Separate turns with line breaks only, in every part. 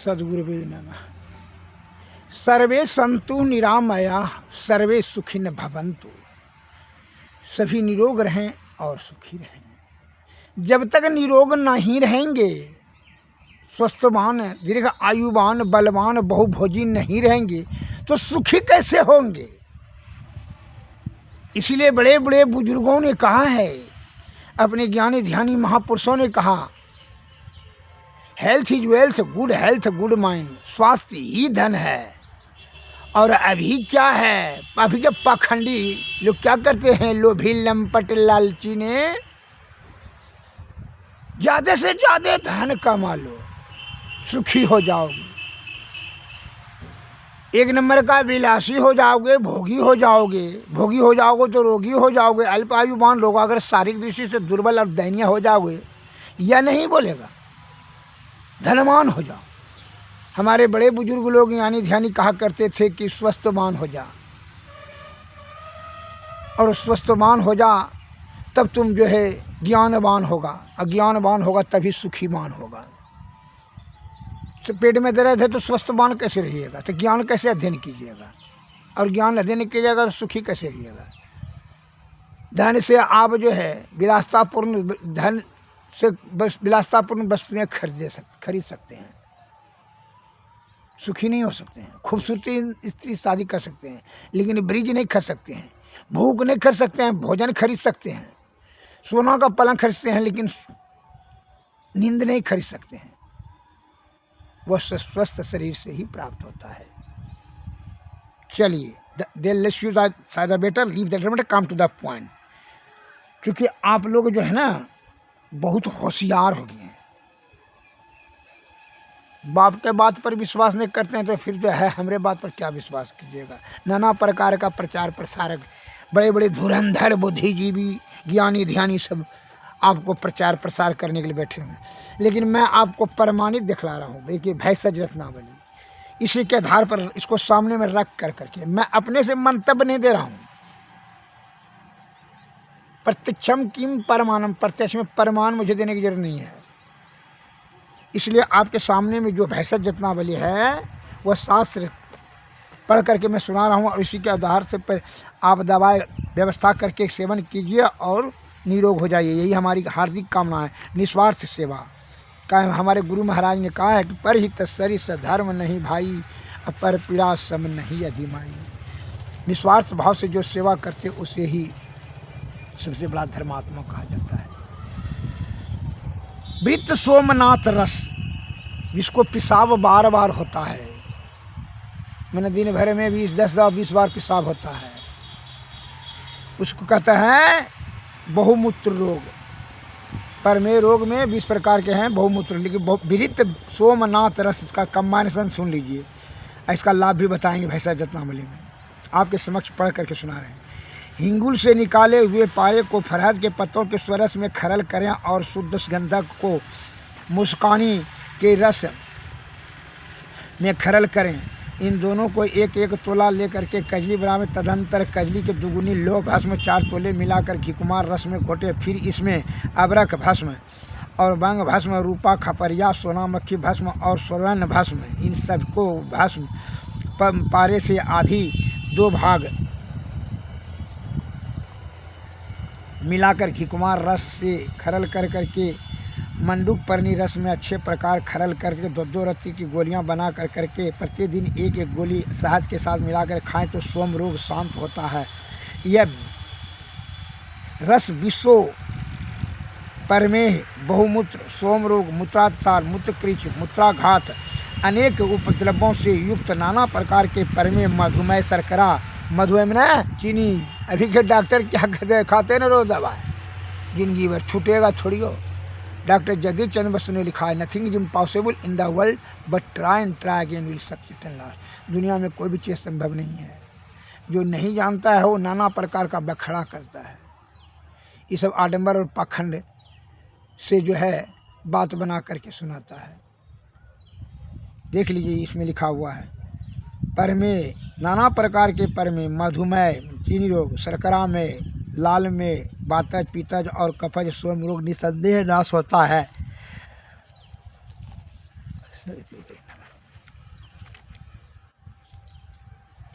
सद्गुरुवे नमः। सर्वे संतु निरामया सर्वे सुखिन भवन्तु। सभी निरोग रहें और सुखी रहें। जब तक निरोग नहीं रहेंगे, स्वस्थवान, दीर्घ आयुवान, बलवान, बहुभोजी नहीं रहेंगे तो सुखी कैसे होंगे। इसलिए बड़े बड़े बुजुर्गों ने कहा है, अपने ज्ञानी ध्यानी महापुरुषों ने कहा, health is wealth, good health good mind, स्वास्थ्य ही धन है। और अभी क्या है, अभी के पाखंडी लोग क्या करते हैं, लोभी लंपट लालची ने ज्यादा से ज्यादा धन कमा लो, सुखी हो जाओगे, एक नंबर का विलासी हो जाओगे, भोगी हो जाओगे। भोगी हो जाओगे तो रोगी हो जाओगे, अल्पायुमान लोग, अगर शारीरिक दृष्टि से दुर्बल और दयनीय हो जाओगे, या नहीं बोलेगा, धनवान हो जाओ। हमारे बड़े बुजुर्ग लोग यानी ध्यानी कहा करते थे कि स्वस्थवान हो जा, और स्वस्थवान हो जा तब तुम जो है ज्ञानवान होगा, अज्ञानवान होगा तभी सुखीवान होगा। तो पेट में दर्द है तो स्वस्थवान कैसे रहिएगा, तो ज्ञान कैसे अध्ययन कीजिएगा, और ज्ञान अध्ययन कीजिएगा तो सुखी कैसे रहिएगा। धन से आप जो है विलासतापूर्ण, धन से बस विलासतापूर्ण वस्तुएं खरीद सकते हैं, सुखी नहीं हो सकते हैं। खूबसूरती स्त्री शादी कर सकते हैं, लेकिन ब्रिज नहीं खरीद सकते हैं, भूख नहीं खरीद सकते हैं, भोजन खरीद सकते हैं, सोना का पलंग खरीदते हैं, लेकिन नींद नहीं खरीद सकते हैं। वह स्वस्थ शरीर से ही प्राप्त होता है। चलिए, दे let's use the better leave that matter, come to the point. क्योंकि आप लोग जो है ना बहुत होशियार हो गए हैं, बाप के बात पर विश्वास नहीं करते हैं तो फिर जो है हमारे बात पर क्या विश्वास कीजिएगा। नाना प्रकार का प्रचार प्रसारक, बड़े बड़े धुरंधर बुद्धिजीवी ज्ञानी ध्यानी सब आपको प्रचार प्रसार करने के लिए बैठे हुए हैं, लेकिन मैं आपको प्रमाणित दिखला रहा हूँ। देखिए भैंसज रत्नावली, इसी के आधार पर इसको सामने में रख कर करके मैं अपने से मंतव्य नहीं दे रहा हूँ। प्रत्यक्षम किम परमाणम, प्रत्यक्ष में परमाण मुझे देने की जरूरत नहीं है। इसलिए आपके सामने में जो भैंसज रत्नावली है वह शास्त्र पढ़ करके मैं सुना रहा हूँ, और इसी के आधार से पर आप दवा व्यवस्था करके सेवन कीजिए और निरोग हो जाइए। यही हमारी हार्दिक कामना है। निस्वार्थ सेवा का हमारे गुरु महाराज ने कहा है कि पर ही तस्सरी से धर्म नहीं भाई, अपर पीड़ा सम नहीं अधिमाई। निस्वार्थ भाव से जो सेवा करते उसे ही सबसे बड़ा धर्मात्मा कहा जाता है। वृत्त सोमनाथ रस, जिसको पिसाब बार बार होता है, मैंने दिन भर में 10-20 बार पिसाब होता है, उसको कहते हैं बहुमूत्र रोग। परमे रोग में 20 प्रकार के हैं बहुमूत्र, लेकिन वृत्त सोमनाथ रस, इसका कम्बाइनेशन सुन लीजिए, इसका लाभ भी बताएंगे भैंसज रत्नावली में, आपके समक्ष पढ़ करके सुना रहे हैं। हिंगुल से निकाले हुए पारे को फरहद के पत्तों के स्वरस में खरल करें और शुद्ध गंधक को मुस्कानी के रस में खरल करें। इन दोनों को एक एक तोला लेकर के कजली बनावे, तदंतर कजली के दुगुनी लौह भस्म 4 तोले मिलाकर घीकुमार रस में घोटे। फिर इसमें अबरक भस्म और बंग भस्म, रूपा खपरिया, सोना मक्खी भस्म और स्वर्ण भस्म, इन सबको भस्म पारे से आधी 2 भाग मिलाकर घीकुमार रस से खरल कर करके मंडूक पर्णी रस में अच्छे प्रकार खरल करके 2-2 रत्ती की गोलियां बना कर करके प्रतिदिन 1-1 गोली शहद के साथ मिलाकर खाएं तो सोम रोग शांत होता है। यह रस विषो परमेह, बहुमूत्र, सोम रोग, मूत्रात्सार, मूत्रकृच, मूत्राघात, अनेक उपद्रवों से युक्त नाना प्रकार के परमेह, मधुमेह, शर्करा, मधुमेह में ना चीनी, अभी के डॉक्टर क्या कहते हैं, खाते ना रोज दवा, जिंदगी भर छूटेगा छोड़ियो। डॉक्टर जगदीश चंद्र बसु ने लिखा है, nothing is impossible in the world but try and try again will succeed at last. दुनिया में कोई भी चीज़ संभव नहीं है। जो नहीं जानता है वो नाना प्रकार का बखड़ा करता है। ये सब आडंबर और पाखंड से जो है बात बना करके सुनाता है। देख लीजिए, इसमें लिखा हुआ है परमे, नाना प्रकार के परमे, मधुमेह, चीनी रोग, शर्करा में, लाल में, वातज, पित्तज और कफज, सोम रोग निसंदेह नाश होता है।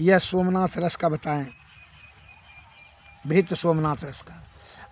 यह सोमनाथ रस का बताएं, भृत सोमनाथ रस का।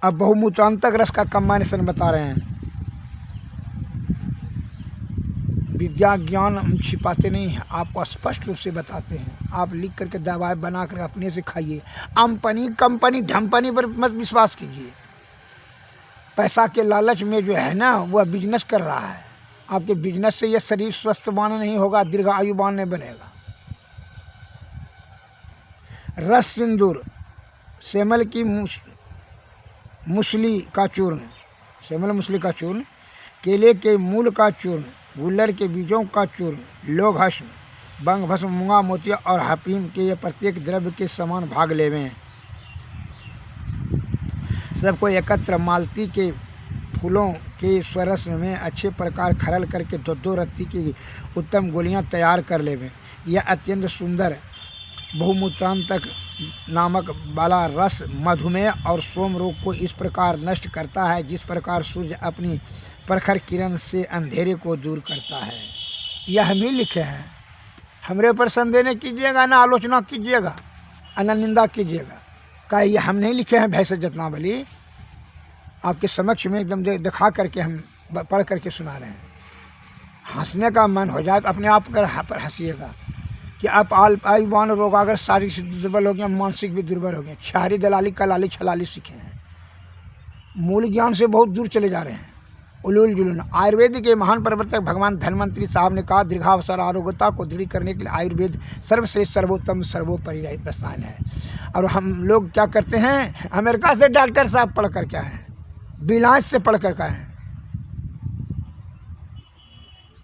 अब बहुमूत्रांतक रस का कम्बाइनेशन बता रहे हैं। विद्या ज्ञान हम छिपाते नहीं हैं, आपको स्पष्ट रूप से बताते हैं। आप लिख करके दवाएं बना कर अपने से खाइए। अम्पनी कंपनी ढम्पनी पर मत विश्वास कीजिए। पैसा के लालच में जो है ना, वह बिजनेस कर रहा है। आपके बिजनेस से यह शरीर स्वस्थवान नहीं होगा, दीर्घ आयुवान नहीं बनेगा। रस सिंदूर, सेमल की मूसली का चूर्ण, सेमल मूसली का चूर्ण, केले के मूल का चूर्ण, गुल्लर के बीजों का चूर्ण, लौह भस्म, बंग भस्म, मूंगा मोतिया और हफीम के ये प्रत्येक द्रव्य के समान भाग लेवें। सबको एकत्र मालती के फूलों के स्वरस में अच्छे प्रकार खरल करके दो रत्ती की उत्तम गोलियां तैयार कर लेवें। यह अत्यंत सुंदर बहुमूत्रांतक नामक वाला रस मधुमेह और सोम रोग को इस प्रकार नष्ट करता है जिस प्रकार सूर्य अपनी प्रखर किरण से अंधेरे को दूर करता है। यह हम ही लिखे हैं। हमरे पर संदेह नहीं कीजिएगा, ना आलोचना कीजिएगा, ना निंदा कीजिएगा। क्या ये हम नहीं लिखे हैं भैंस जतनावली? आपके समक्ष में एकदम दिखा करके हम पढ़ करके सुना रहे हैं। हंसने का मन हो जाए तो अपने आप पर हंसीएगा कि आप आयुवान रोग अगर शारीरिक से दुर्बल हो गया, मानसिक भी दुर्बल हो गए। छारी दलाली कलाली छलाली सीखे हैं, मूल ज्ञान से बहुत दूर चले जा रहे हैं। उलूल जुलून। आयुर्वेद के महान प्रवर्तक भगवान धन्वंतरी साहब ने कहा, दीर्घावसर आरोग्यता को दृढ़ करने के लिए आयुर्वेद सर्वश्रेष्ठ सर्वोत्तम सर्वोपरि रसायन है। और हम लोग क्या करते हैं, अमेरिका से डॉक्टर साहब पढ़ कर क्या है, बिलायत से पढ़ कर क्या है,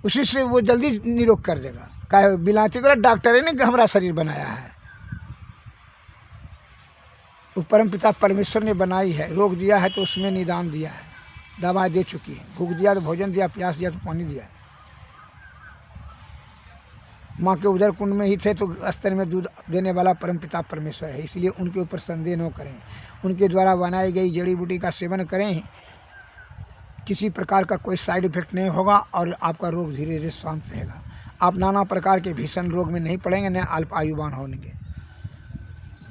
उसी से वो जल्दी निरोग कर देगा। क्या बिलायती को डॉक्टर है नहीं, हमारा शरीर बनाया है, वो परम पिता परमेश्वर ने बनाई है। रोग दिया है तो उसमें निदान दिया है, दवा दे चुकी है। भूख दिया तो भोजन दिया, प्यास दिया तो पानी दिया। माँ के उधर कुंड में ही थे तो अस्तर में दूध देने वाला परम पिता परमेश्वर है। इसलिए उनके ऊपर संदेह न करें। उनके द्वारा बनाई गई जड़ी बूटी का सेवन करें, किसी प्रकार का कोई साइड इफेक्ट नहीं होगा और आपका रोग धीरे धीरे शांत रहेगा। आप नाना प्रकार के भीषण रोग में नहीं पड़ेंगे, न अल्प आयुवान होंगे।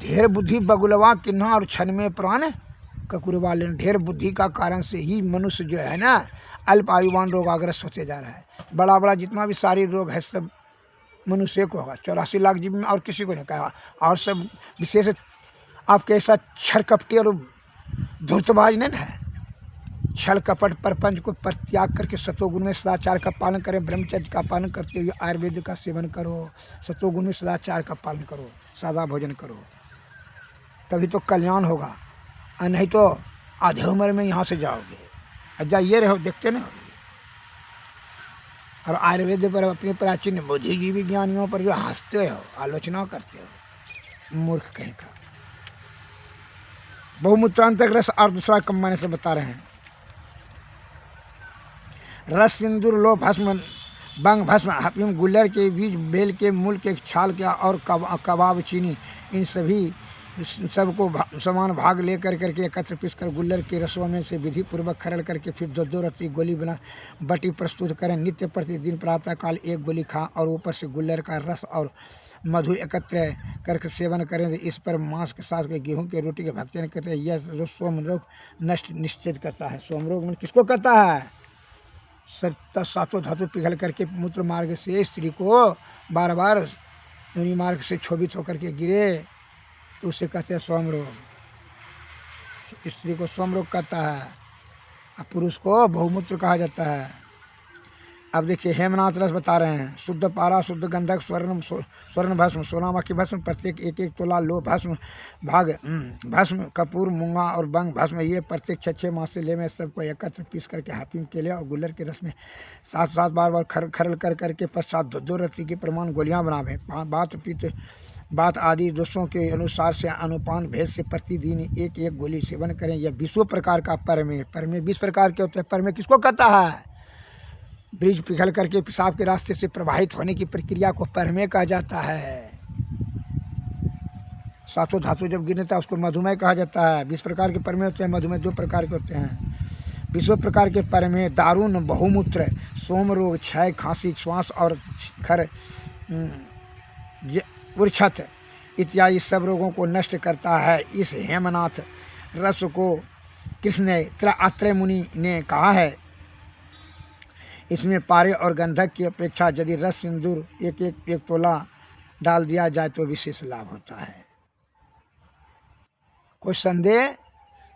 ढेर बुद्धि बगुलवा किन्हा और क्षण में प्राण ककुरवा लेन। ढेर बुद्धि का कारण से ही मनुष्य जो है ना, अल्प आयुवान रोगाग्रस्त होते जा रहा है। बड़ा बड़ा जितना भी शारीरिक रोग है सब मनुष्य को होगा। 84 लाख जीव में और किसी को नहीं कहा। और सब विशेष आपके ऐसा छल और धूर्तबाज नहीं है। छल कपट परपंच को परित्याग करके सतोगुण में सदाचार का पालन करें। ब्रह्मचर्य का पालन करते हुए आयुर्वेद का सेवन करो। सतोगुण में सदाचार का पालन करो, सादा भोजन करो, तभी तो कल्याण होगा। और नहीं तो आधे उम्र में यहाँ से जाओगे। अब जाइए रहो, देखते ना। और आयुर्वेद पर अपने प्राचीन बुद्धिजीवी ज्ञानियों पर जो हंसते हो, आलोचना करते हो, मूर्ख कहीं का। बहुमूत्रांतक रस और दूसरा कम्बाने से बता रहे हैं। रस सिंदूर, लो भस्म, बंग भस्म, हफीम, गुल्लर के बीज, बेल के मूल के छाल के और कबाब चीनी, इन सभी सबको समान भाग लेकर करके एकत्र पीस कर गुल्लर के रसों में से विधि पूर्वक खरल करके फिर दो रत्ती गोली बना बटी प्रस्तुत करें। नित्य प्रतिदिन प्रातःकाल एक गोली खा और ऊपर से गुल्लर का रस और मधु एकत्र करके सेवन करें। इस पर मांस के साथ गेहूं के रोटी के भक्षण करते हैं। यह सोम रोग नष्ट निश्चित करता है। सोम रोग में किसको कहता है? सातों धातु पिघल करके मूत्र मार्ग से स्त्री को बार बार योनि मार्ग से क्षोभित होकर के गिरे तो उसे कहते हैं सोम रोग। स्त्री को सोम रोग कहता है और पुरुष को बहुमूत्र कहा जाता है। अब देखिए हेमनाथ रस बता रहे हैं। शुद्ध पारा, शुद्ध गंधक, स्वर्ण भस्म, सोनामाखी भस्म, प्रत्येक एक एक तोला लो भस्म भाग भस्म, कपूर, मूंगा और बंग भस्म, ये प्रत्येक 6 मास से ले में सबको एकत्र पीस करके हाफिम के लिए और गुल्लर के रस में 7 बार खरल कर करके पश्चात 2 रत्ती के प्रमाण गोलियां बनावे। बात पित्त बात आदि दोषों के अनुसार से अनुपान भेद से प्रतिदिन एक एक गोली सेवन करें। यह 20 प्रकार का परमे 20 प्रकार के होते हैं। परमे किसको कहता है? बीज पिघल करके पेशाब के रास्ते से प्रवाहित होने की प्रक्रिया को परमे कहा जाता है। 7 धातु जब गिरता है उसको मधुमेह कहा जाता है। 20 प्रकार के परमे होते हैं। मधुमेह 2 प्रकार के होते हैं। विश्व प्रकार के पर में दारुण बहुमूत्र, सोम रोग, क्षय, खांसी, श्वास और खर उर्छत इत्यादि सब रोगों को नष्ट करता है। इस हेमनाथ रस को कृष्ण अत्रेय मुनि ने कहा है। इसमें पारे और गंधक की अपेक्षा यदि रस सिंदूर एक तोला डाल दिया जाए तो विशेष लाभ होता है। कोई संदेह,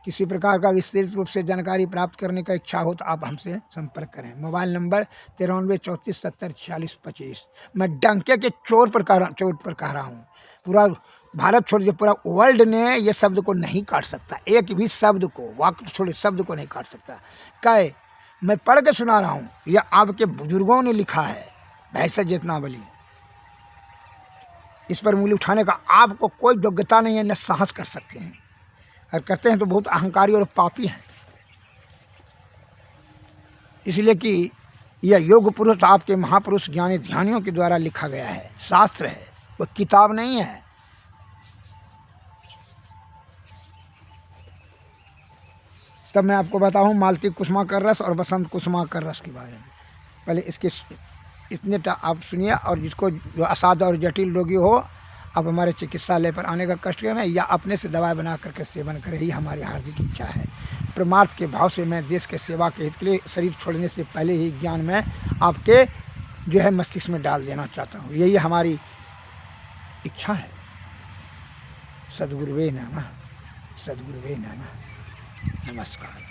किसी प्रकार का विस्तृत रूप से जानकारी प्राप्त करने का इच्छा हो तो आप हमसे संपर्क करें। Mobile number 93 34 70 46 25। मैं डंके के चोट पर कह रहा हूँ। पूरा भारत छोड़ के पूरा वर्ल्ड ने ये शब्द को नहीं काट सकता, एक भी शब्द को, वाक्य छोड़े शब्द को नहीं काट सकता। कहे मैं पढ़ के सुना रहा हूँ, यह आपके बुजुर्गों ने लिखा है, भैंसा जेतनावली। इस पर उंगली उठाने का आपको कोई योग्यता नहीं है, न साहस कर सकते हैं, और करते हैं तो बहुत अहंकारी और पापी हैं। इसलिए कि यह योग पुरुष आपके महापुरुष ज्ञानी ध्यानियों के द्वारा लिखा गया है, शास्त्र है, वह किताब नहीं है। तब मैं आपको बताऊं मालती कुसुमाकर रस और बसंत कुसुमाकर रस के बारे में। पहले इसके इतने आप सुनिए, और जिसको जो असाध्य और जटिल रोगी हो, अब हमारे चिकित्सालय पर आने का कष्ट करें या अपने से दवाई बना करके सेवन करें, ही हमारी हार्दिक इच्छा है। परमार्थ के भाव से मैं देश के सेवा के हित के लिए शरीर छोड़ने से पहले ही ज्ञान में आपके जो है मस्तिष्क में डाल देना चाहता हूँ, यही हमारी इच्छा है। सद्गुरुवे नमः, सद्गुरुवे नमः, नमस्कार।